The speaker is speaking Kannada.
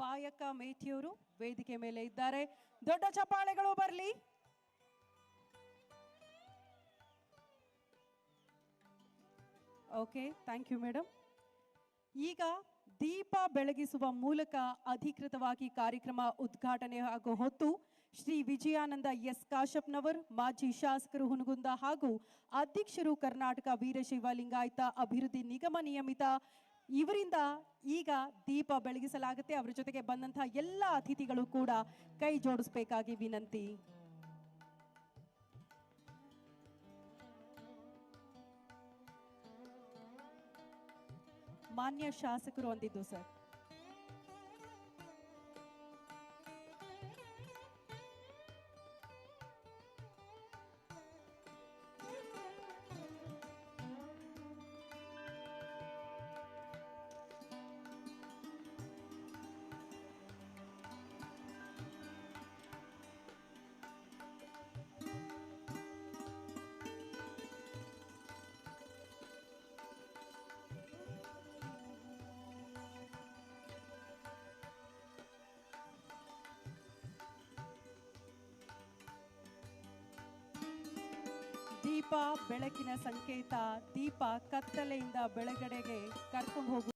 ಬಾಯಕ್ಕ ಮೇಥಿಯವರು ವೇದಿಕೆ ಮೇಲೆ ಇದ್ದಾರೆ. ದೊಡ್ಡ ಚಪ್ಪಾಳೆಗಳು ಬರಲಿ. Okay, thank you madam. ಈಗ ದೀಪ ಬೆಳಗಿಸುವ ಮೂಲಕ ಅಧಿಕೃತವಾಗಿ ಕಾರ್ಯಕ್ರಮ ಉದ್ಘಾಟನೆ ಹಾಗೂ ಹೊತ್ತು ಶ್ರೀ ವಿಜಯಾನಂದ ಎಸ್ ಕಾಶಪ್ಪನವರ್, ಮಾಜಿ ಶಾಸಕರು ಹುನಗುಂದ ಹಾಗೂ ಅಧ್ಯಕ್ಷರು ಕರ್ನಾಟಕ ವೀರಶೈವ ಲಿಂಗಾಯತ ಅಭಿವೃದ್ಧಿ ನಿಗಮ ನಿಯಮಿತ ಇವರಿಂದ ಈಗ ದೀಪ ಬೆಳಗಿಸಲಾಗುತ್ತೆ. ಅವರ ಜೊತೆಗೆ ಬಂದಂತಹ ಎಲ್ಲ ಅತಿಥಿಗಳು ಕೂಡ ಕೈ ಜೋಡಿಸಬೇಕಾಗಿ ವಿನಂತಿ. ಮಾನ್ಯ ಶಾಸಕರು ಅಂದಿದ್ದು ಸರ್. ದೀಪ ಬೆಳಕಿನ ಸಂಕೇತ. ದೀಪ ಕತ್ತಲೆಯಿಂದ ಬೆಳಗಡೆಗೆ ಕರ್ಕೊಂಡು ಹೋಗುವ